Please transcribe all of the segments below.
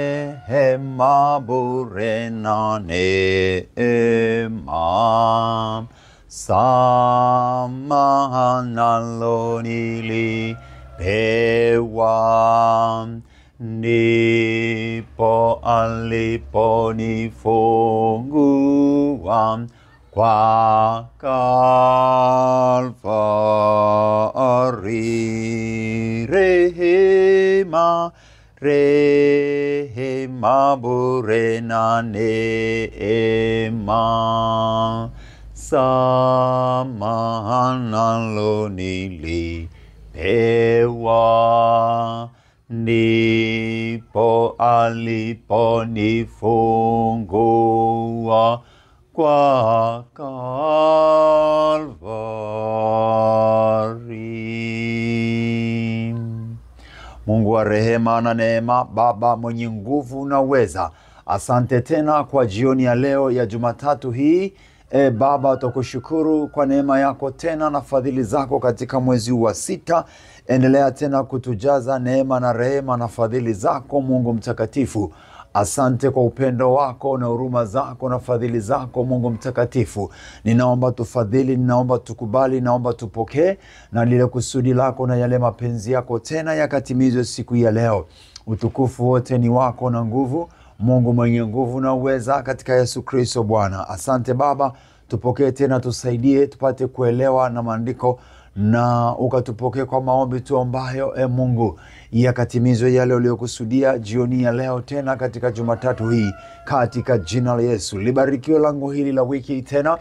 rehema bure na neema, samaha nalo nilipewa, ndipo aliponifungua kwa Kalvari. Rehema bure na neema, samaha nalo nilipewa, ndipo aliponifungua kwa Kalvari. Mungu wa rehema na neema, Baba mwenye nguvu na uweza, asante tena kwa jioni ya leo ya Jumatatu hii. Baba, tukushukuru kwa neema yako tena na fadhili zako katika mwezi wa 6. Endelea tena kutujaza neema na rehema na fadhili zako, Mungu mtakatifu. Asante kwa upendo wako na huruma zako na fadhili zako, Mungu mtakatifu. Ninaomba tufadhili, ninaomba tukubali, ninaomba tupokee, na lile kusudi lako na yale mapenzi yako tena yakatimizwe siku ya leo. Utukufu wote ni wako na nguvu, Mungu mwenye nguvu na uweza, katika Yesu Kristo Bwana. Asante Baba, tupokee tena, tusaidie tupate kuelewa na maandiko, na ukatupokee kwa maombi tuombayo, Mungu, yakatimizwe yale uliyokusudia jioni ya leo tena katika Jumatatu hii, katika jina la Yesu. Libarikiwe lango hili la wiki tena,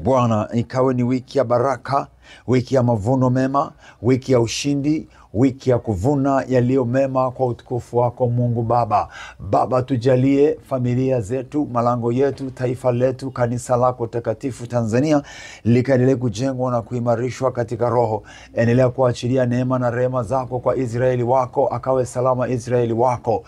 Bwana, ikawe ni wiki ya baraka, wiki ya mavuno mema, wiki ya ushindi, wiki ya kuvuna yaliyo mema kwa utukufu wako Mungu Baba. Baba, tujalie familia zetu, malango yetu, taifa letu, kanisa lako takatifu Tanzania likaendelee kujengwa na kuimarishwa katika roho. Endelea kuachilia neema na rehema zako kwa Israeli wako, akawe salama Israeli wako,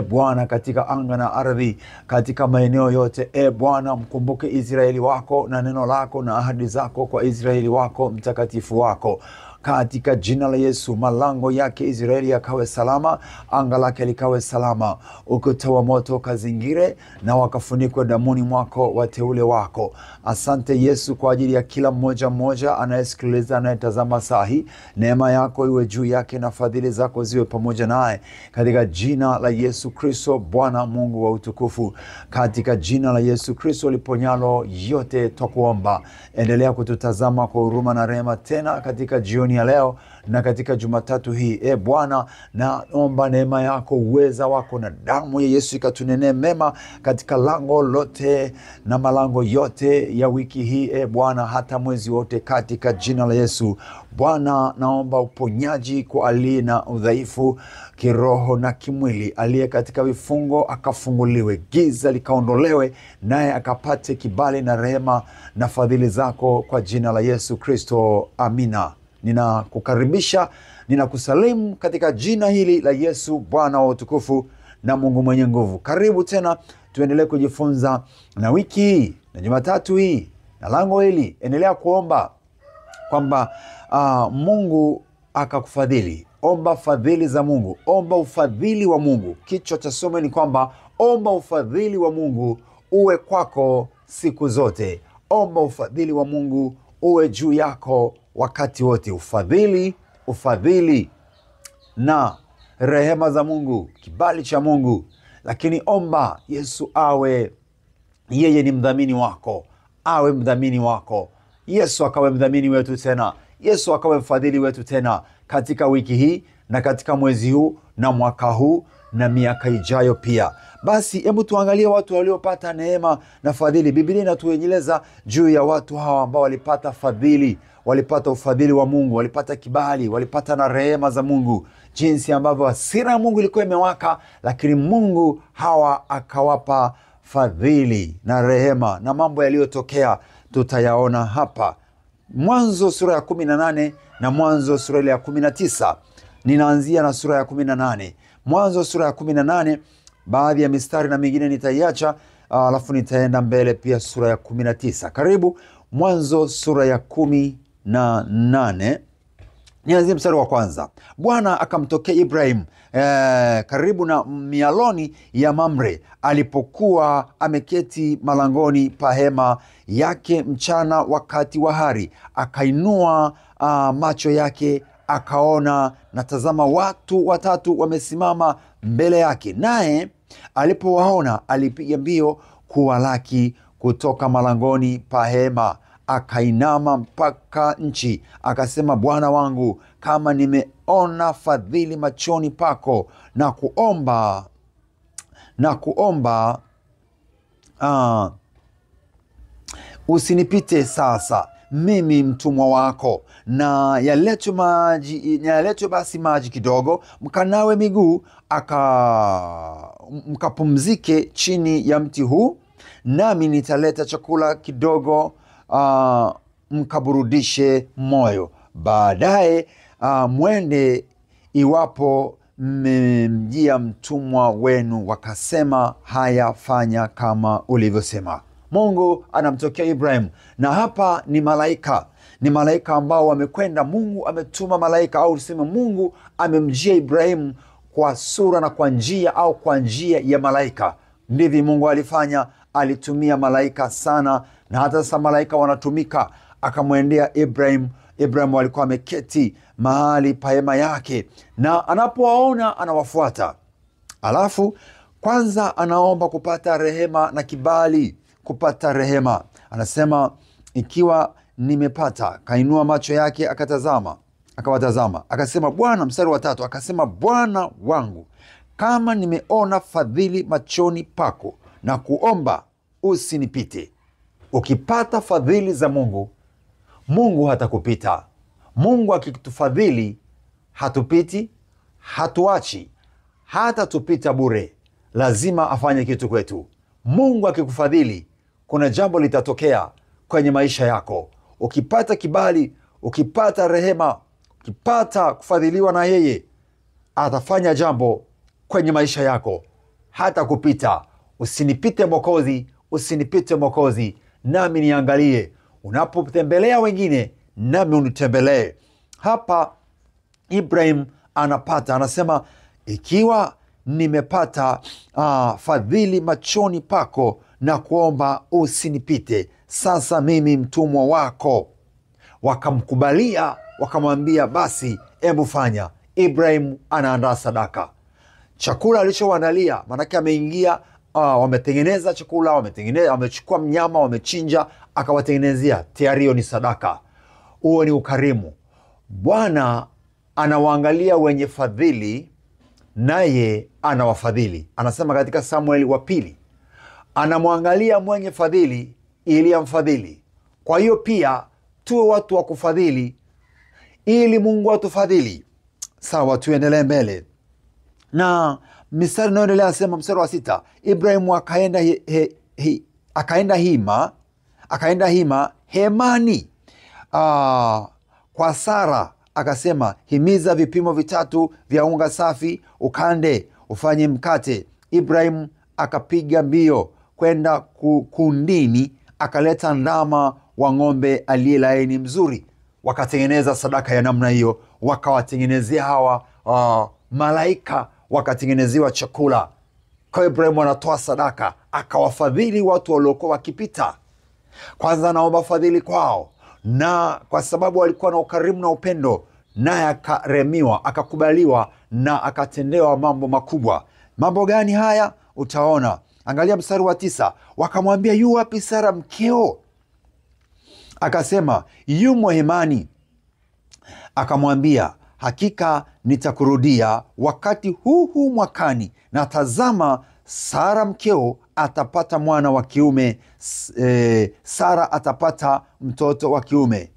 Bwana, katika anga na ardhi, katika maeneo yote. Bwana, mkumbuke Israeli wako na neno lako na ahadi zako kwa Israeli wako mtakatifu wako, katika jina la Yesu. Malango yake Israeli yakawe salama, anga lake likawe salama, ukuta wa moto kazingire na wakafunikwe damuni mwako wateule wako. Asante Yesu kwa ajili ya kila mmoja mmoja anayesikiliza, anayetazama sahi. Neema yako iwe juu yake na fadhili zako ziwe pamoja naye, katika jina la Yesu Kristo, Bwana Mungu wa utukufu. Katika jina la Yesu Kristo liponyalo yote twakuomba. Endelea kututazama kwa huruma na rehema tena katika jioni ya leo na katika Jumatatu hii. Bwana, naomba neema yako, uweza wako na damu ya Yesu ikatunenee mema katika lango lote na malango yote ya wiki hii, Bwana, hata mwezi wote, katika jina la Yesu. Bwana, naomba uponyaji kwa aliye na udhaifu kiroho na kimwili, aliye katika vifungo akafunguliwe, giza likaondolewe, naye akapate kibali na rehema na fadhili zako kwa jina la Yesu Kristo. Amina. Ninakukaribisha, ninakusalimu katika jina hili la Yesu, Bwana wa utukufu na Mungu mwenye nguvu. Karibu tena, tuendelee kujifunza na wiki hii na Jumatatu hii na lango hili. Endelea kuomba kwamba Mungu akakufadhili. Omba fadhili za Mungu, omba ufadhili wa Mungu. Kichwa cha somo ni kwamba omba ufadhili wa Mungu uwe kwako siku zote. Omba ufadhili wa Mungu uwe juu yako wakati wote. Ufadhili na rehema za Mungu, kibali cha Mungu. Lakini omba Yesu awe yeye ni mdhamini wako, awe mdhamini wako. Yesu akawe mdhamini wetu tena, Yesu akawe mfadhili wetu tena katika wiki hii na katika mwezi huu na mwaka huu na miaka ijayo pia. Basi hebu tuangalie watu waliopata neema na fadhili. Biblia inatueleza juu ya watu hawa ambao walipata fadhili, walipata ufadhili wa Mungu, walipata kibali, walipata na rehema za Mungu, jinsi ambavyo hasira ya Mungu ilikuwa imewaka, lakini Mungu hawa akawapa fadhili na rehema, na mambo yaliyotokea tutayaona hapa. Mwanzo sura ya 18 na Mwanzo sura ya 19. Ninaanzia na sura ya 18. Mwanzo sura ya 18, baadhi ya mistari na mingine nitaiacha, alafu nitaenda mbele pia sura ya 19. Karibu Mwanzo sura ya 18. Nianzie mstari wa kwanza. Bwana akamtokea Ibrahim karibu na mialoni ya Mamre, alipokuwa ameketi malangoni pa hema yake mchana wakati wa hari. Akainua macho yake, akaona, na tazama, watu watatu wamesimama mbele yake. Naye alipowaona, alipiga mbio kuwalaki kutoka malangoni pa hema, akainama mpaka nchi, akasema, Bwana wangu, kama nimeona fadhili machoni pako, na kuomba usinipite sasa, mimi mtumwa wako, na yaletwe basi maji kidogo, mkanawe miguu, mkapumzike chini ya mti huu, nami nitaleta chakula kidogo, mkaburudishe moyo. Baadaye mwende, iwapo mmemjia mtumwa wenu wakasema, haya, fanya kama ulivyosema. Mungu anamtokea Ibrahim, na hapa ni malaika ambao wamekwenda. Mungu ametuma malaika, au tuseme Mungu amemjia Ibrahim kwa sura na kwa njia, au kwa njia ya malaika. Ndivyo Mungu alifanya, alitumia malaika sana, na hata sasa malaika wanatumika. Akamwendea Ibrahim. Ibrahim alikuwa ameketi mahali pa hema yake, na anapowaona anawafuata. Alafu kwanza anaomba kupata rehema na kibali, kupata rehema. Anasema, ikiwa nimepata. Kainua macho yake akawatazama, akasema, Bwana, mstari wa 3, akasema, Bwana wangu, kama nimeona fadhili machoni pako, na kuomba usinipite. Ukipata fadhili za Mungu, Mungu hatakupita. Mungu akitufadhili, hatupiti, hatuachi, hata tupita bure. Lazima afanye kitu kwetu. Mungu akikufadhili, kuna jambo litatokea kwenye maisha yako. Ukipata kibali, ukipata rehema, ukipata kufadhiliwa na yeye, atafanya jambo kwenye maisha yako, hata kupita. Usinipite Mwokozi, usinipite Mwokozi, nami niangalie. Unapotembelea wengine, nami unitembelee. Hapa Ibrahim anasema, ikiwa nimepata fadhili machoni pako, na kuomba usinipite sasa, mimi mtumwa wako. Wakamkubalia, wakamwambia, basi hebu fanya. Ibrahim anaandaa sadaka. Chakula alichowaandalia, manake ameingia, wametengeneza chakula, wamechukua mnyama, wamechinja, akawatengenezea tayari. Hiyo ni sadaka, huo ni ukarimu. Bwana anawaangalia wenye fadhili, naye anawafadhili. Anasema katika Samueli wa 2, anamwangalia mwenye fadhili ili amfadhili. Kwa hiyo pia tuwe watu wa kufadhili ili Mungu atufadhili. Sawa, tuendelee mbele. Na mstari unaoendelea anasema, mstari wa 6, Ibrahimu akaenda hemani kwa Sara, akasema, himiza vipimo 3 vya unga safi, ukande ufanye mkate. Ibrahimu akapiga mbio kwenda kundini, akaleta ndama wa ng'ombe aliye laini mzuri. Wakatengeneza sadaka ya namna hiyo, wakawatengenezea hawa malaika, wakatengenezewa chakula. Kwa Ibrahimu anatoa sadaka, akawafadhili watu waliokuwa wakipita. Kwanza anaomba fadhili kwao, na kwa sababu walikuwa na ukarimu na upendo, naye akaremiwa, akakubaliwa, na akatendewa mambo makubwa. Mambo gani haya? Utaona. Angalia mstari wa 9. Wakamwambia, yu wapi Sara mkeo? Akasema, yumo hemani. Akamwambia, hakika nitakurudia wakati huu mwakani, na tazama, Sara mkeo atapata mwana wa kiume. Sara atapata mtoto wa kiume.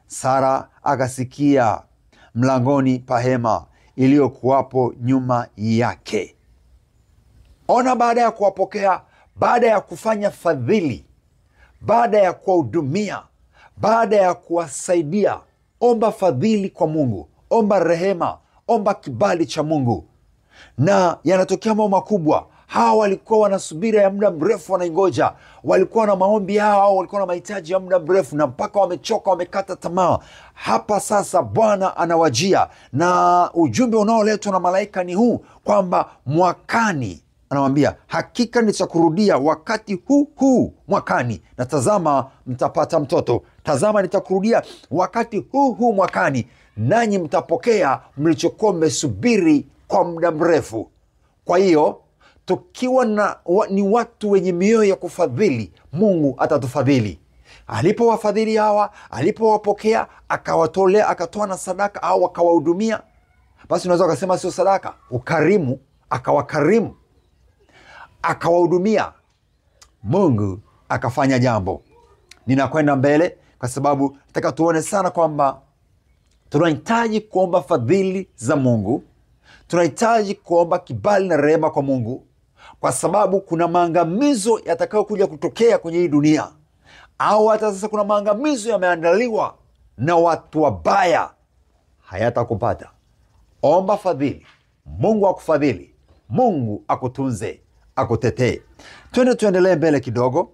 Sara akasikia mlangoni pa hema iliyokuwapo nyuma yake. Ona, baada ya kuwapokea, baada ya kufanya fadhili, baada ya kuwahudumia, baada ya kuwasaidia, omba fadhili kwa Mungu, omba rehema, omba kibali cha Mungu, na yanatokea mambo makubwa. Hawa walikuwa wanasubira ya muda mrefu, wanaingoja. Walikuwa na maombi yao, walikuwa na mahitaji ya muda mrefu, na mpaka wamechoka, wamekata tamaa. Hapa sasa Bwana anawajia, na ujumbe unaoletwa na malaika ni huu, kwamba mwakani, anawambia, hakika nitakurudia wakati huu mwakani, na tazama mtapata mtoto. Tazama nitakurudia wakati huu mwakani, nanyi mtapokea mlichokuwa mmesubiri kwa muda mrefu. Kwa hiyo tukiwa ni watu wenye mioyo ya kufadhili, Mungu atatufadhili. Alipowafadhili hawa, alipowapokea, akawatolea, akatoa na sadaka au akawahudumia, basi unaweza ukasema sio sadaka, ukarimu. Akawakarimu, akawahudumia, Mungu akafanya jambo. Ninakwenda mbele kwa sababu nataka tuone sana kwamba tunahitaji kuomba fadhili za Mungu. Tunahitaji kuomba kibali na rehema kwa Mungu, kwa sababu kuna maangamizo yatakayo kuja kutokea kwenye hii dunia, au hata sasa kuna maangamizo yameandaliwa na watu wabaya, hayatakupata. Omba fadhili, Mungu akufadhili, Mungu akutunze, akutetee. Tuendelee mbele kidogo.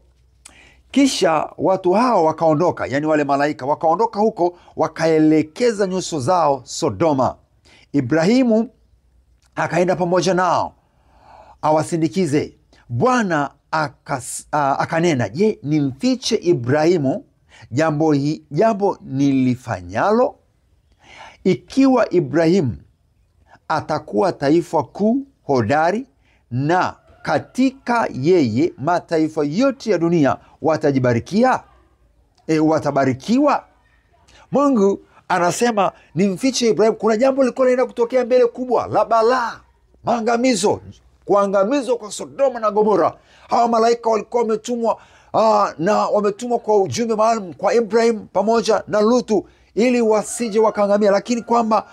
Kisha watu hao wakaondoka, yani wale malaika wakaondoka huko, wakaelekeza nyuso zao Sodoma. Ibrahimu akaenda pamoja nao awasindikize. Bwana akanena, je, nimfiche Ibrahimu jambo nilifanyalo? Ikiwa Ibrahimu atakuwa taifa kuu hodari, na katika yeye mataifa yote ya dunia watajibarikia, watabarikiwa. Mungu anasema nimfiche Ibrahimu. Kuna jambo lilikuwa linaenda kutokea mbele kubwa la balaa, maangamizo, kuangamizwa kwa Sodoma na Gomora. Hawa malaika walikuwa wametumwa, na wametumwa kwa ujumbe maalum kwa Ibrahim pamoja na Lutu, ili wasije wakaangamia, lakini kwamba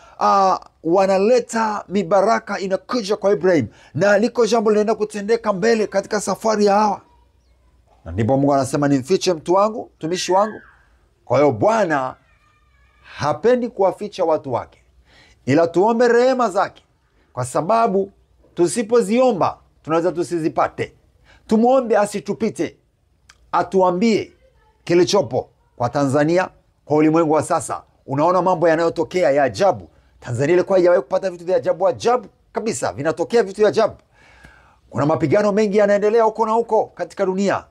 wanaleta mibaraka inakuja kwa Ibrahim, na liko jambo linaenda kutendeka mbele katika safari ya hawa. Na ndipo Mungu anasema nimfiche mtu wangu, mtumishi wangu. Kwa hiyo Bwana hapendi kuwaficha watu wake, ila tuombe rehema zake, kwa sababu tusipoziomba tunaweza tusizipate. Tumuombe asitupite, atuambie kilichopo kwa Tanzania, kwa ulimwengu wa sasa. Unaona mambo yanayotokea ya ajabu. Tanzania ilikuwa haijawahi kupata vitu vya ajabu kabisa, vinatokea vitu vya ajabu. Kuna mapigano mengi yanaendelea huko na huko katika dunia.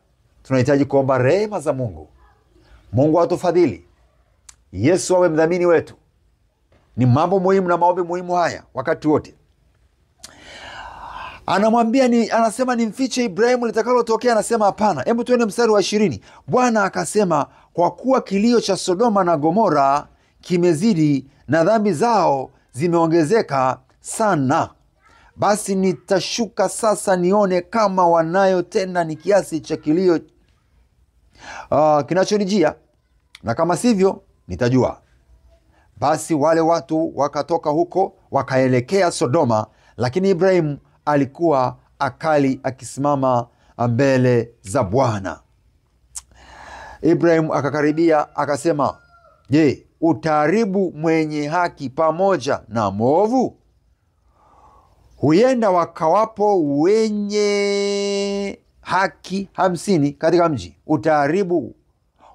Tunahitaji kuomba rehema za Mungu. Mungu atufadhili, Yesu awe mdhamini wetu. Ni mambo muhimu na maombi muhimu haya wakati wote. Anasema nimfiche Ibrahimu litakalotokea. Anasema hapana. Hebu tuende mstari wa 20. Bwana akasema, kwa kuwa kilio cha Sodoma na Gomora kimezidi na dhambi zao zimeongezeka sana, basi nitashuka sasa nione kama wanayotenda ni kiasi cha kilio kinachonijia, na kama sivyo nitajua. Basi wale watu wakatoka huko wakaelekea Sodoma, lakini Ibrahimu alikuwa akali akisimama mbele za Bwana. Ibrahimu akakaribia akasema, je, utaharibu mwenye haki pamoja na mwovu? Huenda wakawapo wenye haki 50 katika mji. Utaharibu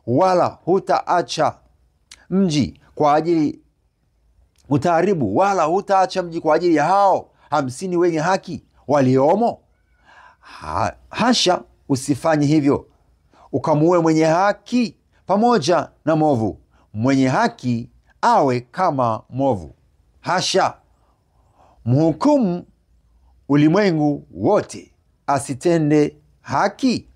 wala hutaacha mji kwa ajili ya hao 50 wenye haki waliomo? Hasha, usifanye hivyo ukamuue mwenye haki pamoja na mwovu. Mwenye haki awe kama mwovu. Hasha, mhukumu ulimwengu wote asitende haki?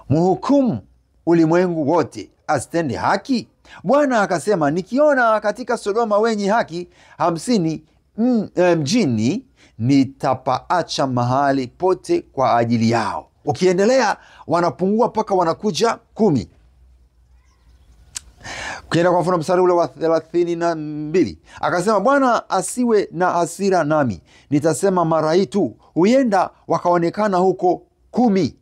Mhukumu ulimwengu wote asitende haki? Bwana akasema, nikiona katika Sodoma wenye haki 50 mjini, nitapaacha mahali pote kwa ajili yao. Ukiendelea wanapungua mpaka wanakuja 10. Ukienda kwa mfano mstari ule wa 32, akasema, Bwana asiwe na hasira nami, nitasema mara hii tu, huenda wakaonekana huko 10.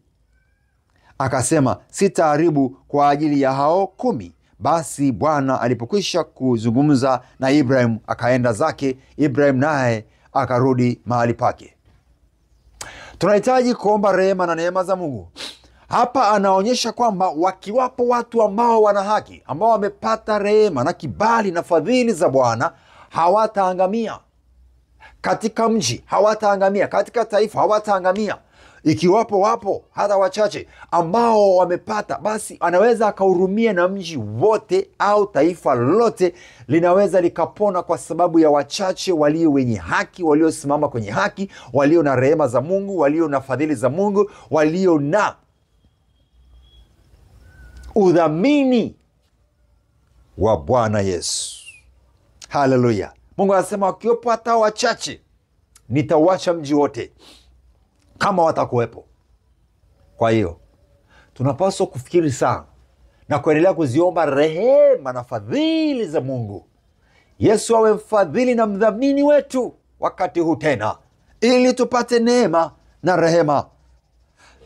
Akasema, sitaharibu kwa ajili ya hao 10. Basi Bwana alipokwisha kuzungumza na Ibrahim akaenda zake. Ibrahim naye akarudi mahali pake. Tunahitaji kuomba rehema na neema za Mungu. Hapa anaonyesha kwamba wakiwapo watu ambao wana haki, ambao wamepata rehema na kibali na fadhili za Bwana, hawataangamia. Katika mji hawataangamia, katika taifa hawataangamia. Ikiwapo wapo hata wachache ambao wamepata, basi anaweza akahurumia na mji wote au taifa lote linaweza likapona, kwa sababu ya wachache walio wenye haki, waliosimama kwenye haki, walio na rehema za Mungu, walio na fadhili za Mungu, walio na udhamini wa Bwana Yesu. Haleluya. Mungu anasema wakiwepo hata wachache, nitauacha mji wote kama watakuwepo. Kwa hiyo tunapaswa kufikiri sana na kuendelea kuziomba rehema na fadhili za Mungu. Yesu awe mfadhili na mdhamini wetu wakati huu tena, ili tupate neema na rehema.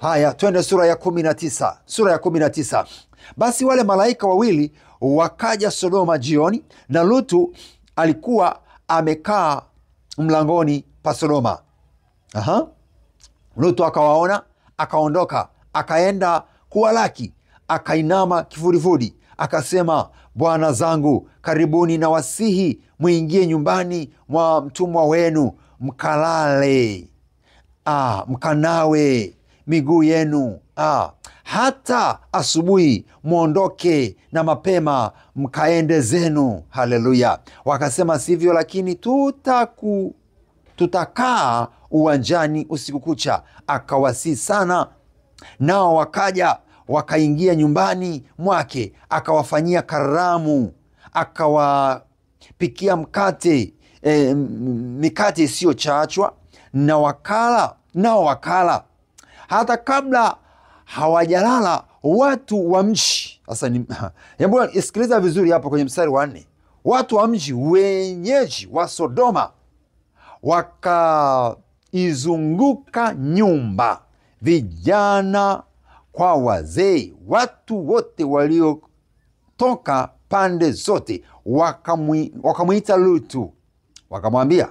Haya, twende sura ya 19. Sura ya 19. Basi wale malaika wawili wakaja Sodoma jioni, na Lutu alikuwa amekaa mlangoni pa Sodoma. Lutu akawaona, akaondoka, akaenda kuwalaki, akainama kifudifudi, akasema, bwana zangu, karibuni na wasihi mwingie nyumbani mwa mtumwa wenu, mkalale, mkanawe miguu yenu, hata asubuhi mwondoke na mapema mkaende zenu. Haleluya. Wakasema, sivyo, lakini tutakaa uwanjani usiku kucha. Akawasihi sana, nao wakaja wakaingia nyumbani mwake, akawafanyia karamu, akawapikia mikate isiyochachwa, nao wakala hata kabla hawajalala watu wa mji. Sasa isikiliza vizuri hapo kwenye mstari wa 4. Watu wa mji, wenyeji wa Sodoma, wakaizunguka nyumba, vijana kwa wazee, watu wote waliotoka pande zote, wakamwita Lutu, wakamwambia,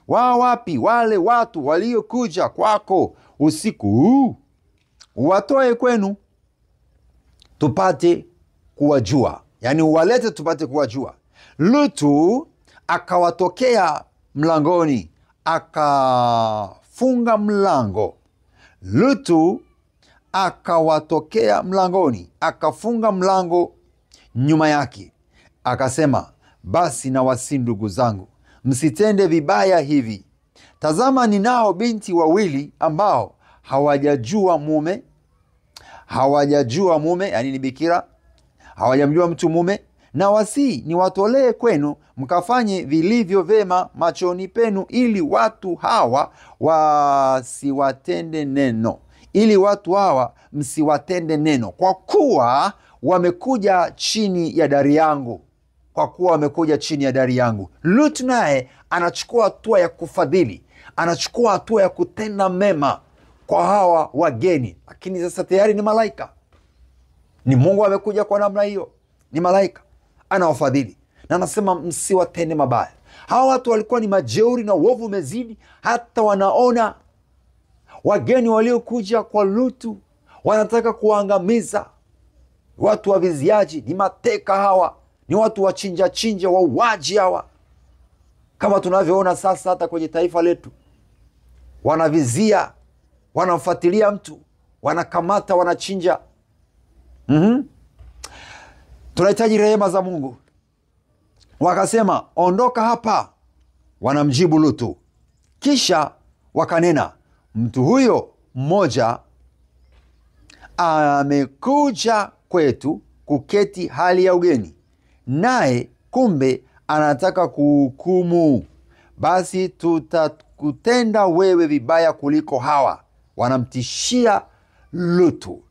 wapi wale watu waliokuja kwako usiku huu? Watoe kwenu tupate kuwajua, yaani uwalete tupate kuwajua. Lutu akawatokea mlangoni, akafunga mlango. Lutu akawatokea mlangoni, akafunga mlango nyuma yake, akasema, basi na wasi ndugu zangu, msitende vibaya hivi. Tazama, ninao binti wawili ambao hawajajua mume, yani ni bikira, hawajamjua mtu mume, na wasi niwatolee kwenu, mkafanye vilivyo vema machoni penu, ili watu hawa msiwatende neno, kwa kuwa wamekuja chini ya dari yangu. Lutu naye anachukua hatua ya kufadhili, anachukua hatua ya kutenda mema kwa hawa wageni, lakini sasa tayari ni malaika. Ni Mungu amekuja kwa namna hiyo, ni malaika anawafadhili, na anasema msiwatende mabaya. Hawa watu walikuwa ni majeuri na uovu umezidi, hata wanaona wageni waliokuja kwa Lutu wanataka kuangamiza. Watu wa viziaji, ni mateka hawa, ni watu wachinja wauaji hawa, kama tunavyoona sasa hata kwenye taifa letu. Wanavizia, wanamfuatilia mtu, wanakamata, wanachinja. Tunahitaji rehema za Mungu. Wakasema, ondoka hapa. Wanamjibu Lutu, kisha wakanena, mtu huyo mmoja amekuja kwetu kuketi hali ya ugeni, naye kumbe anataka kuhukumu. Basi tutakutenda wewe vibaya kuliko hawa. Wanamtishia Lutu,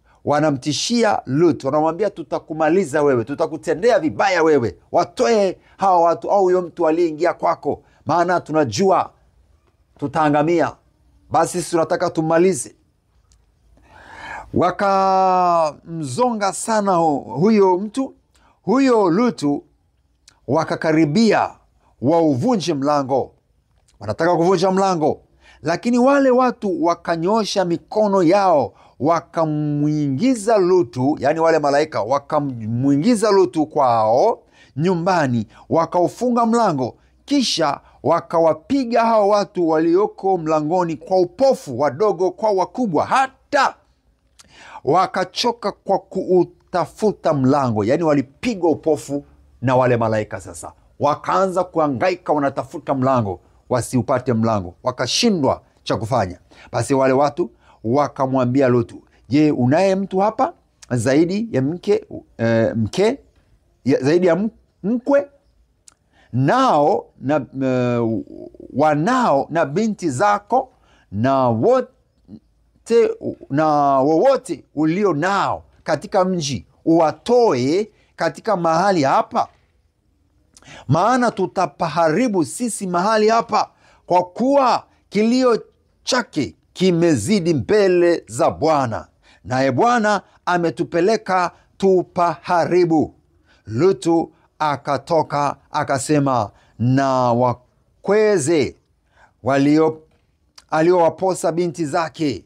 wanamwambia, tutakumaliza wewe, tutakutendea vibaya wewe, watoe hawa watu au huyo mtu aliyeingia kwako, maana tunajua tutaangamia, basi sisi tunataka tumalize. Wakamzonga sana huyo Lutu, wakakaribia wauvunje mlango. Wanataka kuvunja mlango, Lakini wale watu wakanyosha mikono yao, wakamuingiza Lutu, yani wale malaika wakamuingiza Lutu kwao nyumbani, wakaufunga mlango, kisha wakawapiga hao watu walioko mlangoni kwa upofu, wadogo kwa wakubwa, hata wakachoka kwa kuutafuta mlango. Yani walipigwa upofu na wale malaika. Sasa wakaanza kuhangaika, wanatafuta mlango, wasiupate mlango, wakashindwa cha kufanya. Basi wale watu wakamwambia Lutu, je, unaye mtu hapa zaidi ya zaidi ya mkwe, nao na wanao na binti zako na wowote ulio nao katika mji, uwatoe katika mahali hapa, maana tutapaharibu sisi mahali hapa, kwa kuwa kilio chake kimezidi mbele za Bwana, naye Bwana ametupeleka tupaharibu. Lutu akatoka akasema na wakweze aliowaposa binti zake,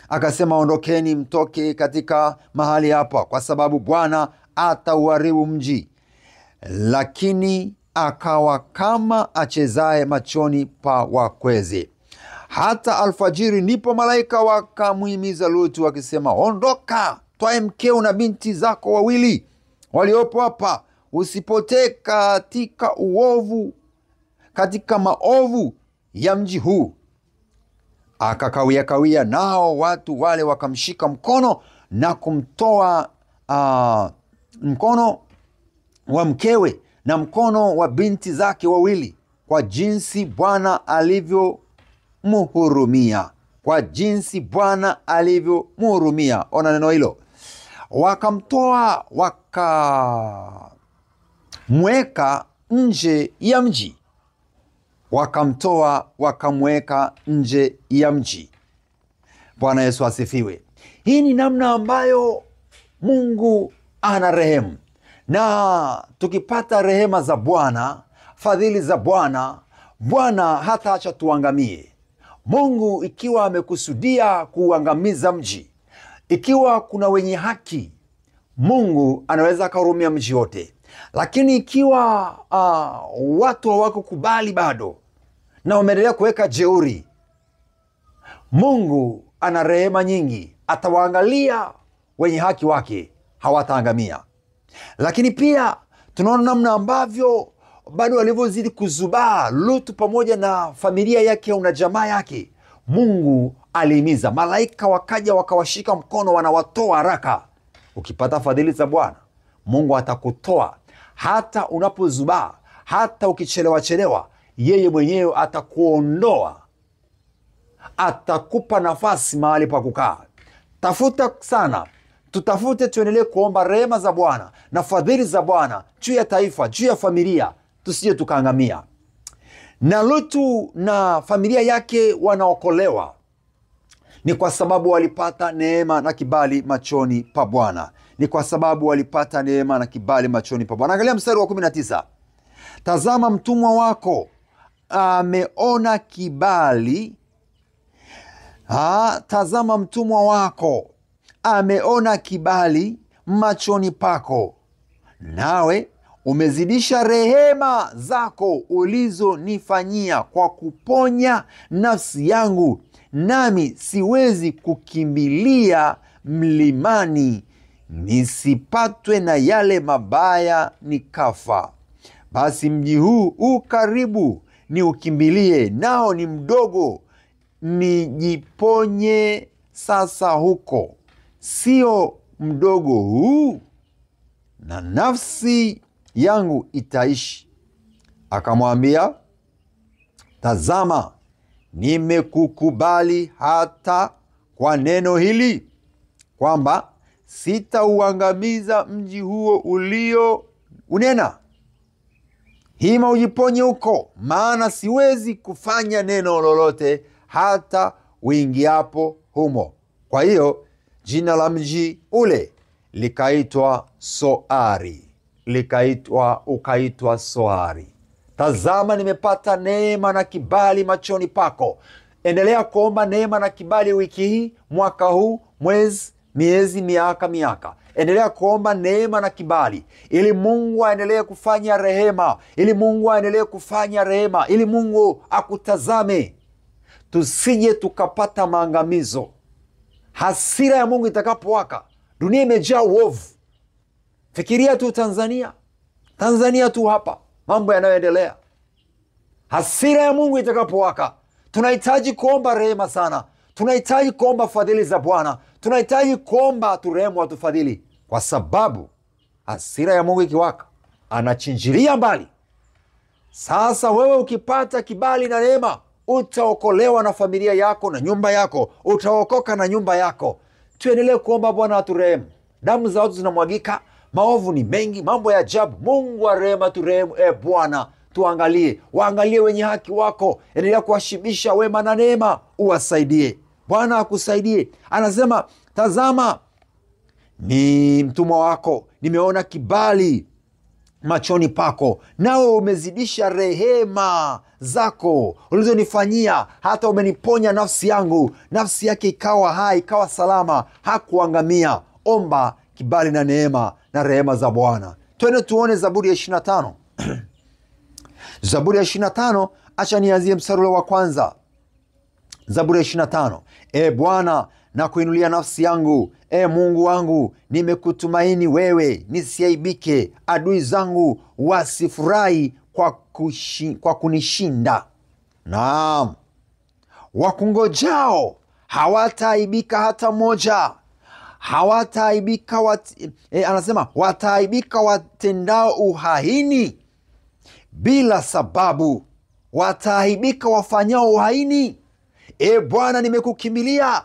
akasema, ondokeni mtoke katika mahali hapa, kwa sababu Bwana atauharibu mji. Lakini akawa kama achezaye machoni pa wakweze. Hata alfajiri ndipo malaika wakamuhimiza Lutu wakisema, ondoka, twae mkeo na binti zako wawili waliopo hapa, usipotee katika maovu ya mji huu. Akakawia, nao watu wale wakamshika mkono na kumtoa mkono wa mkewe na mkono wa binti zake wawili, kwa jinsi Bwana alivyomhurumia. Kwa jinsi Bwana alivyomhurumia. Ona neno hilo. Wakamtoa wakamweka nje ya mji. Wakamtoa wakamweka nje ya mji. Bwana Yesu asifiwe. Hii ni namna ambayo Mungu ana rehemu. Na tukipata rehema za Bwana, fadhili za Bwana, Bwana hata acha tuangamie. Mungu ikiwa amekusudia kuangamiza mji, ikiwa kuna wenye haki, Mungu anaweza akahurumia mji wote. Lakini ikiwa watu hawakukubali bado na wameendelea kuweka jeuri, Mungu ana rehema nyingi, atawaangalia wenye haki wake, hawataangamia. Lakini pia tunaona namna ambavyo bado walivyozidi kuzubaa Lutu pamoja na familia yake au na jamaa yake, Mungu alihimiza malaika wakaja wakawashika mkono, wanawatoa haraka. Ukipata fadhili za Bwana, Mungu atakutoa hata unapozubaa, hata ukichelewa, yeye mwenyewe atakuondoa, atakupa nafasi mahali pa kukaa. Tafuta sana, tutafute, tuendelee kuomba rehema za Bwana na fadhili za Bwana juu ya taifa, juu ya familia, tusije tukaangamia. Na Lutu na familia yake wanaokolewa ni kwa sababu walipata neema na kibali machoni pa Bwana. Ni kwa sababu walipata neema na kibali machoni pa Bwana. Angalia mstari wa 19. Tazama, mtumwa wako ameona kibali. Tazama, mtumwa wako ameona kibali machoni pako, nawe umezidisha rehema zako ulizonifanyia kwa kuponya nafsi yangu, nami siwezi kukimbilia mlimani nisipatwe na yale mabaya nikafa. Basi mji huu karibu ni ukimbilie, nao ni mdogo, nijiponye sasa huko. Sio mdogo huu, na nafsi yangu itaishi. Akamwambia, tazama, nimekukubali hata kwa neno hili, kwamba sitauangamiza mji huo ulio unena. Hima ujiponye huko, maana siwezi kufanya neno lolote hata uingiapo humo. Kwa hiyo jina la mji ule likaitwa Soari. Ukaitwa Soari. Tazama, nimepata neema na kibali machoni pako. Endelea kuomba neema na kibali wiki hii, mwaka huu, mwezi, miezi, miaka. Endelea kuomba neema na kibali ili Mungu aendelee kufanya rehema, ili Mungu akutazame, tusije tukapata maangamizo. Hasira ya Mungu itakapowaka, dunia imejaa uovu. Fikiria tu Tanzania tu hapa, mambo yanayoendelea. Hasira ya Mungu itakapowaka, tunahitaji kuomba rehema sana. Tunahitaji kuomba fadhili za Bwana. Tunahitaji kuomba turehemu, atufadhili, kwa sababu hasira ya Mungu ikiwaka, anachinjilia mbali. Sasa wewe ukipata kibali na neema, utaokolewa na familia yako na nyumba yako, utaokoka na nyumba yako. Tuendelee kuomba Bwana aturehemu. Damu za watu zinamwagika, maovu ni mengi, mambo ya ajabu. Mungu wa rehema turehemu. Bwana, tuangalie, waangalie wenye haki wako. Endelea kuwashibisha wema na neema, uwasaidie. Bwana akusaidie. Anasema, tazama, ni mtumwa wako, nimeona kibali machoni pako, nawe umezidisha rehema zako ulizonifanyia, hata umeniponya nafsi yangu. Nafsi yake ikawa hai, ikawa salama, hakuangamia. Omba kibali na neema na rehema za Bwana. Twende tuone Zaburi ya 25. Zaburi ya 25, acha nianzie mstari wa kwanza. Zaburi ya 25. Bwana, na kuinulia nafsi yangu, Mungu wangu, nimekutumaini wewe, nisiaibike. Adui zangu wasifurahi kwa kunishinda. Naam, wakungojao hawataaibika hata moja. Hawataaibika anasema, wataaibika watendao uhaini bila sababu. Wataaibika wafanyao uhaini. Bwana, nimekukimbilia.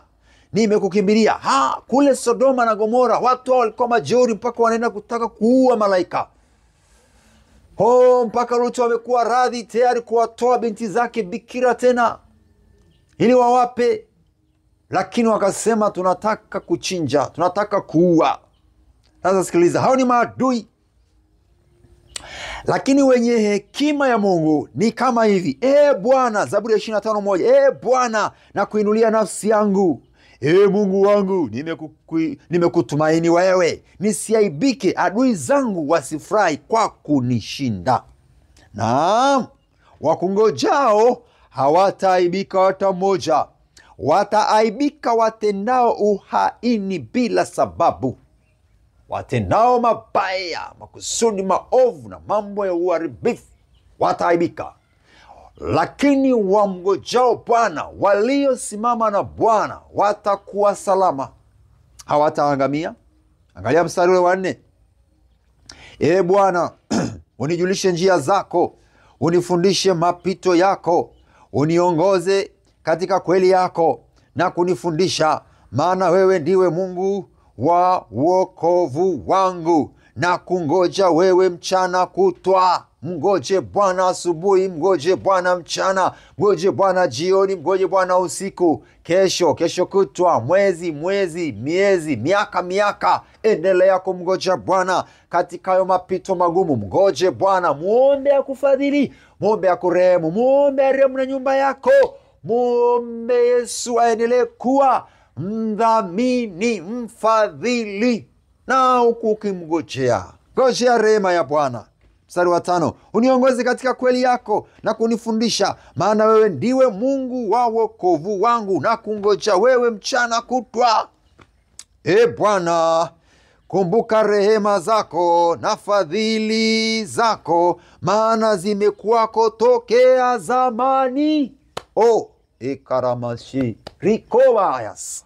Kule Sodoma na Gomora, watu hao walikuwa majeuri mpaka wanaenda kutaka kuua malaika. Mpaka Lutu wamekuwa radhi tayari kuwatoa binti zake bikira tena ili wawape, lakini wakasema, tunataka kuchinja, tunataka kuua. Sasa sikiliza, hao ni maadui. Lakini wenye hekima ya Mungu ni kama hivi. Bwana, Zaburi ya 25:1. Bwana, na kuinulia nafsi yangu, Mungu wangu, nimekutumaini wewe, nisiaibike. Adui zangu wasifurahi kwa kunishinda. Naam, wakungojao hawataaibika hata moja. Wataaibika watendao uhaini bila sababu. Watendao mabaya, makusudi maovu na mambo ya uharibifu wataaibika. Lakini wamngojao Bwana, waliosimama na Bwana, watakuwa salama, hawataangamia. Angalia mstari ule wa 4. Bwana, unijulishe njia zako, unifundishe mapito yako, uniongoze katika kweli yako na kunifundisha, maana wewe ndiwe Mungu wa wokovu wangu. Na kungoja wewe mchana kutwa. Mngoje Bwana asubuhi, mngoje Bwana mchana, mngoje Bwana jioni, mngoje Bwana usiku. Kesho kutwa, mwezi, miezi, miaka. Endelea kumngoja Bwana katika hayo mapito magumu. Mngoje Bwana, muombe akufadhili, muombe akurehemu, muombe arehemu na nyumba yako. Muombe Yesu aendelee kuwa mdhamini, mfadhili, na huku ukimngojea, ngojea rehema ya Bwana. Mstari wa 5. Uniongoze katika kweli yako na kunifundisha, maana wewe ndiwe Mungu wa wokovu wangu, na kungoja wewe mchana kutwa. Bwana, kumbuka rehema zako na fadhili zako, maana zimekuwako tokea zamani. Ikaramashi rikobayas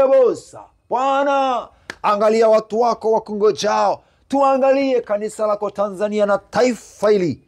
bosa. Bwana, angalia watu wako wakungojao. Tuangalie kanisa lako Tanzania na taifa hili.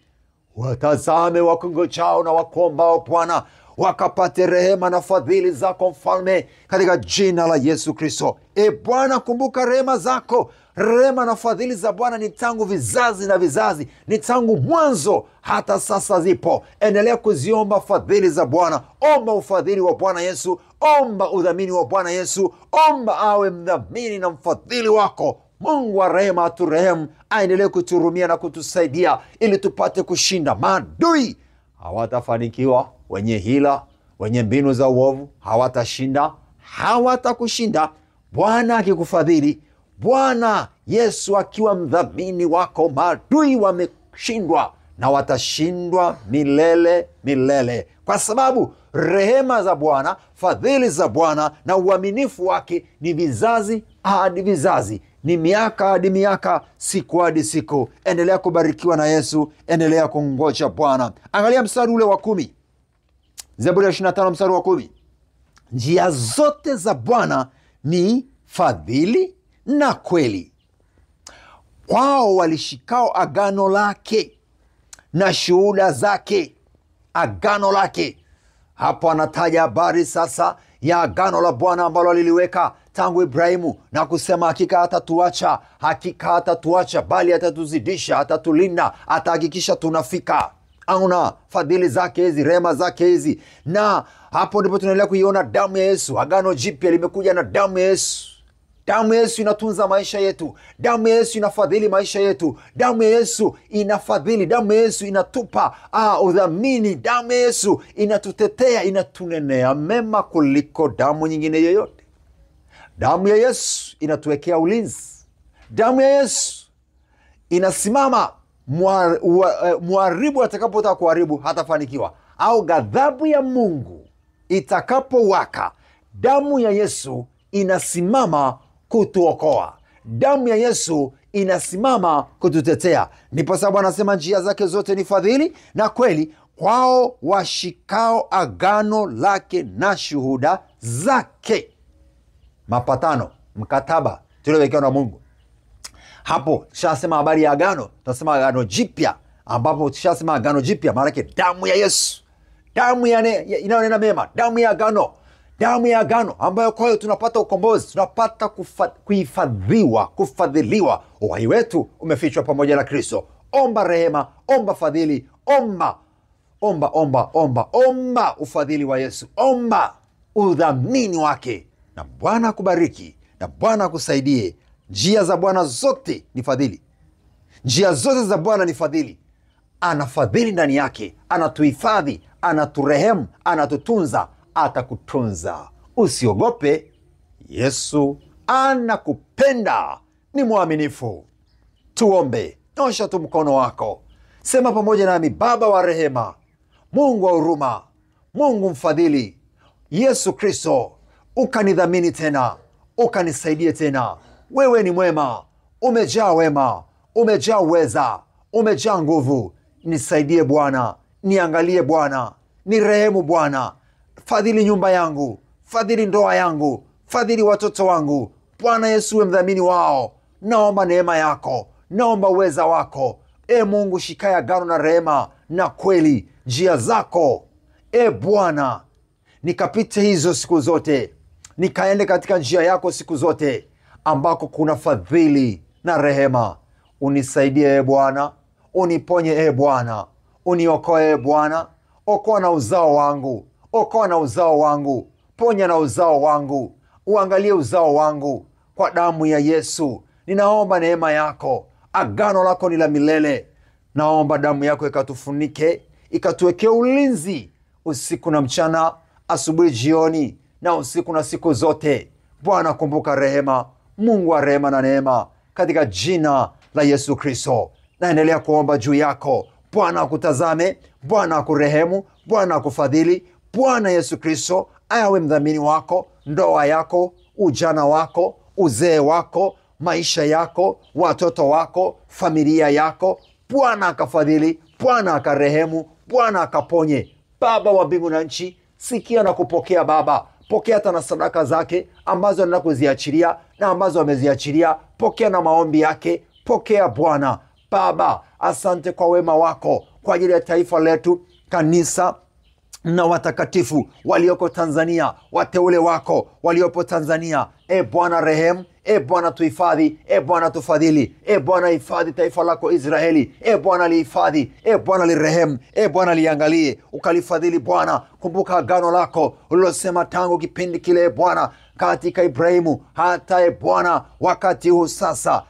Watazame wakungojao na wakuombao Bwana, wakapate rehema na fadhili zako mfalme, katika jina la Yesu Kristo. Bwana, kumbuka rehema zako. Rehema na fadhili za Bwana ni tangu vizazi na vizazi, ni tangu mwanzo hata sasa zipo. Endelea kuziomba fadhili za Bwana. Omba ufadhili wa Bwana Yesu, omba udhamini wa Bwana Yesu, omba awe mdhamini na mfadhili wako. Mungu wa rehema aturehemu, aendelee kuturumia na kutusaidia ili tupate kushinda. Maadui hawatafanikiwa, wenye hila, wenye mbinu za uovu hawatashinda, hawatakushinda. Bwana akikufadhili, Bwana Yesu akiwa mdhamini wako, maadui wameshindwa na watashindwa milele milele, kwa sababu rehema za Bwana, fadhili za Bwana na uaminifu wake ni vizazi hadi vizazi, ni miaka hadi miaka, siku hadi siku. Endelea kubarikiwa na Yesu, endelea kungoja Bwana. Angalia mstari ule wa 10, Zaburi ya 25 mstari wa 10. Njia zote za Bwana ni fadhili na kweli, kwao walishikao agano lake na shuhuda zake. Agano lake, hapo anataja habari sasa ya agano la Bwana ambalo aliliweka tangu Ibrahimu na kusema hakika hatatuacha, hakika hatatuacha, bali atatuzidisha, atatulinda, atahakikisha tunafika. Auna fadhili zake hizi, rehema zake hizi. Na hapo ndipo tunaendelea kuiona damu ya Yesu. Agano jipya limekuja na damu ya Yesu. Damu ya Yesu inatunza maisha yetu. Damu ya Yesu inafadhili maisha yetu. Damu ya Yesu inafadhili. Damu ya Yesu inatupa udhamini. Damu ya Yesu inatutetea, inatunenea mema kuliko damu nyingine yoyote. Damu ya Yesu inatuwekea ulinzi. Damu ya Yesu inasimama. Mharibu atakapotaka kuharibu hatafanikiwa, au ghadhabu ya Mungu itakapowaka, damu ya Yesu inasimama kutuokoa. Damu ya Yesu inasimama kututetea. Ndipo sababu anasema njia zake zote ni fadhili na kweli, kwao washikao agano lake na shuhuda zake. Mapatano, mkataba tuliowekewa na Mungu. Hapo tushasema habari ya agano, tunasema agano jipya, ambapo tushasema agano jipya maana yake damu ya Yesu, damu inayonena mema, damu ya agano, damu ya agano ambayo kwa hiyo tunapata ukombozi, tunapata kufadhiliwa. Uhai wetu umefichwa pamoja na Kristo. Omba rehema, omba fadhili, omba ufadhili wa Yesu, omba udhamini wake, na Bwana akubariki na Bwana akusaidie. Njia za Bwana zote ni fadhili. Njia zote za Bwana ni fadhili. Anafadhili ndani yake, anatuhifadhi, anaturehemu, anatutunza, atakutunza. Usiogope, Yesu anakupenda, ni mwaminifu. Tuombe. Nyosha tu mkono wako, sema pamoja nami: Baba wa rehema, Mungu wa huruma, Mungu mfadhili, Yesu Kristo, ukanidhamini tena, ukanisaidie tena. Wewe ni mwema, umejaa wema, umejaa uweza, umejaa nguvu. Nisaidie Bwana, niangalie Bwana, nirehemu Bwana. Fadhili nyumba yangu, fadhili ndoa yangu, fadhili watoto wangu. Bwana Yesu uwe mdhamini wao. Naomba neema yako, naomba uweza wako. Mungu, shikaya agano na rehema na kweli njia zako. Bwana, nikapite hizo siku zote, nikaende katika njia yako siku zote ambako kuna fadhili na rehema. Unisaidie Bwana, uniponye Bwana, uniokoe Bwana. Okoa na uzao wangu, okoa na uzao wangu, ponya na uzao wangu, uangalie uzao wangu kwa damu ya Yesu. Ninaomba neema yako, agano lako ni la milele. Naomba damu yako ikatufunike, ikatuwekea ulinzi usiku na mchana, asubuhi, jioni na usiku na siku zote. Bwana, kumbuka rehema, Mungu wa rehema na neema, katika jina la Yesu Kristo. Naendelea kuomba juu yako. Bwana akutazame, Bwana akurehemu, Bwana akufadhili. Bwana Yesu Kristo ayawe mdhamini wako, ndoa yako, ujana wako, uzee wako, maisha yako, watoto wako, familia yako. Bwana akafadhili, Bwana akarehemu, Bwana akaponye. Baba wa mbingu na nchi, sikia na kupokea Baba. Pokea hata na sadaka zake ambazo anaenda kuziachilia na ambazo ameziachilia. Pokea na maombi yake, pokea Bwana. Baba, asante kwa wema wako kwa ajili ya taifa letu, kanisa na watakatifu walioko Tanzania, wateule wako waliopo Tanzania Bwana rehemu, Bwana tuhifadhi, Bwana tufadhili, Bwana hifadhi taifa lako Israeli, Bwana lihifadhi, Bwana lirehemu, Bwana liangalie, ukalifadhili Bwana. Kumbuka agano lako ulilosema tangu kipindi kile Bwana, katika Ibrahimu hata Bwana wakati huu sasa.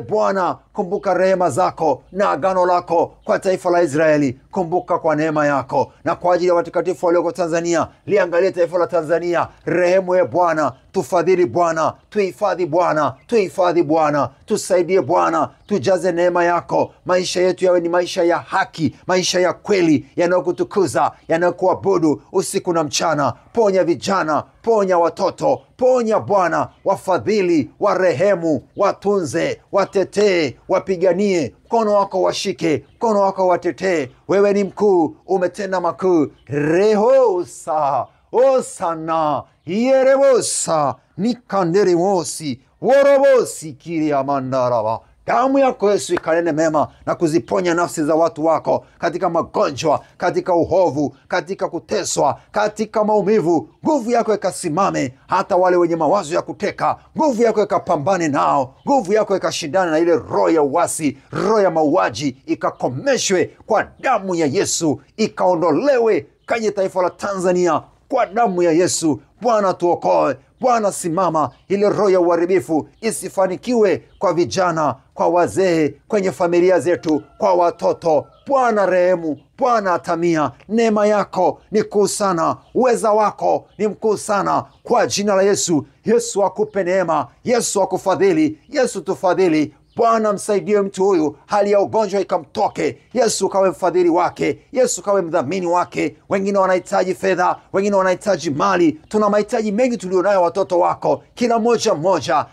Bwana, kumbuka rehema zako na agano lako kwa taifa la Israeli. Kumbuka kwa neema yako na kwa ajili ya watakatifu walioko Tanzania, liangalie taifa la Tanzania. Rehemu Bwana, tufadhili Bwana, tuhifadhi Bwana, tuhifadhi Bwana, tusaidie Bwana, tujaze neema yako. Maisha yetu yawe ni maisha ya haki, maisha ya kweli, yanayokutukuza, yanayokuabudu usiku na mchana. Ponya vijana, ponya watoto, ponya Bwana, wafadhili, warehemu, watunze, watetee, wapiganie. Mkono wako washike, mkono wako watetee. Wewe ni mkuu, umetenda makuu. Rehosa osana ierebosa nikanderimosi worobosi kiria mandaraba. Damu yako Yesu ikanene mema na kuziponya nafsi za watu wako katika magonjwa, katika uhovu, katika kuteswa, katika maumivu. Nguvu yako ikasimame hata wale wenye mawazo ya kuteka. Nguvu yako ikapambane nao. Nguvu yako ikashindana na ile roho ya uasi, roho ya mauaji, ikakomeshwe kwa damu ya Yesu, ikaondolewe kwenye taifa la Tanzania kwa damu ya Yesu. Bwana tuokoe. Bwana simama, ile roho ya uharibifu isifanikiwe kwa vijana, kwa wazee, kwenye familia zetu, kwa watoto. Bwana rehemu, Bwana atamia. Neema yako ni kuu sana, uweza wako ni mkuu sana. Kwa jina la Yesu, Yesu akupe neema, Yesu akufadhili, Yesu tufadhili. Bwana msaidie mtu huyu, hali ya ugonjwa ikamtoke. Yesu kawe mfadhili wake, Yesu kawe mdhamini wake. Wengine wanahitaji fedha, wengine wanahitaji mali. Tuna mahitaji mengi tulionayo watoto wako, kila mmoja mmoja.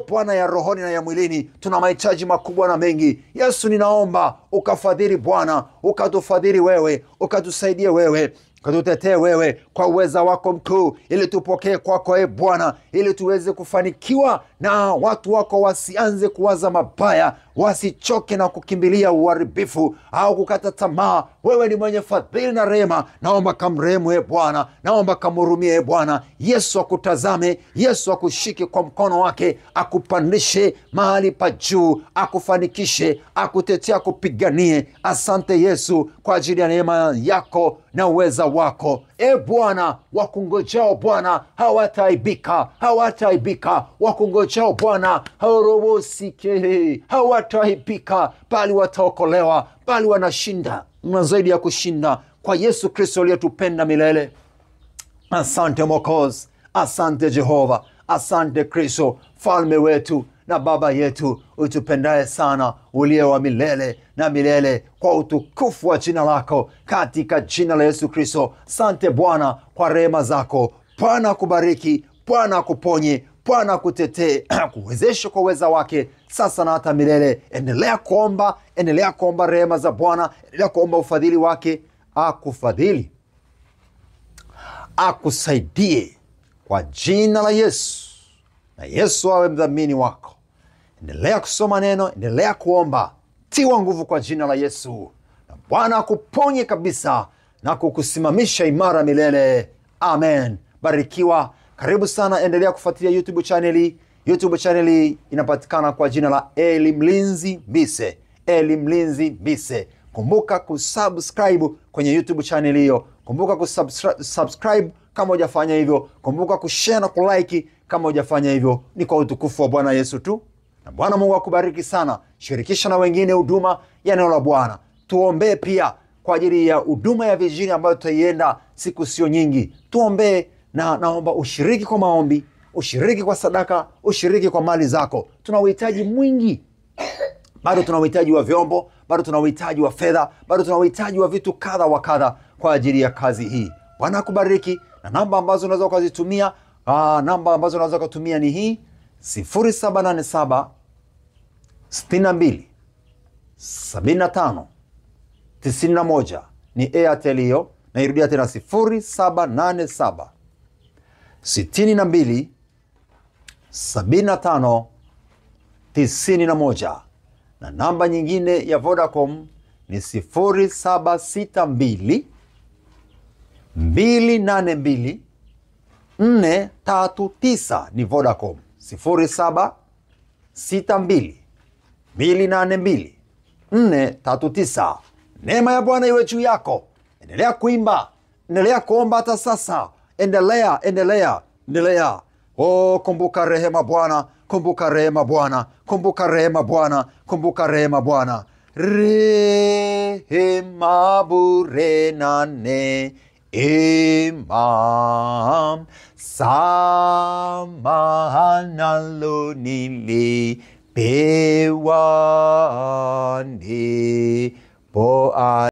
Bwana, ya rohoni na ya mwilini, tuna mahitaji makubwa na mengi. Yesu, ninaomba ukafadhili Bwana, ukatufadhili wewe, ukatusaidie wewe, ukatutetee wewe kwa uweza wako mkuu, ili tupokee kwako Bwana, ili tuweze kufanikiwa na watu wako wasianze kuwaza mabaya, wasichoke na kukimbilia uharibifu au kukata tamaa. Wewe ni mwenye fadhili na rehema. Naomba kamrehemu Bwana, naomba kamhurumie Bwana. Yesu akutazame, Yesu akushike kwa mkono wake, akupandishe mahali pa juu, akufanikishe, akutetea, akupiganie. Asante Yesu kwa ajili ya neema yako na uweza wako. Bwana, wakungojao Bwana hawataibika, hawataibika. Wakungojao Bwana hawataibika, bali wataokolewa, bali wanashinda na zaidi ya kushinda kwa Yesu Kristo aliyetupenda milele. Asante Mwokozi, asante Jehova, asante Kristo, Falme wetu na Baba yetu utupendaye sana, uliye wa milele na milele, kwa utukufu wa jina lako, katika jina la Yesu Kristo. Asante Bwana kwa rehema zako. Bwana akubariki, Bwana akuponye, Bwana akutetee, kuwezesha kwa uweza wake sasa na hata milele. Endelea kuomba rehema za Bwana, endelea kuomba ufadhili wake. Akufadhili, akusaidie kwa jina la Yesu, na Yesu awe mdhamini wako. Endelea kusoma neno, endelea kuomba, tiwa nguvu kwa jina la Yesu, na Bwana akuponye kabisa na kukusimamisha imara milele. Amen. Barikiwa. Karibu sana, endelea kufuatilia YouTube channel. YouTube channel inapatikana kwa jina la Eli Mlinzi Mbise. Eli Mlinzi Mbise. Kumbuka kusubscribe kwenye YouTube channel hiyo. Kumbuka kusubscribe kama hujafanya hivyo. Kumbuka kushare na kulike kama hujafanya hivyo. Ni kwa utukufu wa Bwana Yesu tu. Na Bwana Mungu akubariki sana. Shirikisha na wengine huduma ya neno la Bwana. Tuombee pia kwa ajili ya huduma ya vijijini ambayo tutaienda siku sio nyingi. Tuombee, na naomba ushiriki kwa maombi, ushiriki kwa sadaka, ushiriki kwa mali zako. Tuna uhitaji mwingi. Bado tuna uhitaji wa vyombo, bado tuna uhitaji wa fedha, bado tuna uhitaji wa vitu kadha wa kadha kwa ajili ya kazi hii. Bwana akubariki. Na namba ambazo unaweza kuzitumia, ni hii 0787 62 75 91. Ni Airtel hiyo. Na irudia tena 0787 62 75 91. Na namba nyingine ya Vodacom ni 0762 282 439. Ni Vodacom 0762 Neema ya Bwana iwe juu yako. Endelea kuimba, endelea kuomba hata sasa. Endelea. Oh, kumbuka rehema Bwana, kumbuka rehema Bwana, kumbuka rehema Bwana, kumbuka rehema Bwana. Rehema bure na neema, samaha nalo nilipewa, ndipo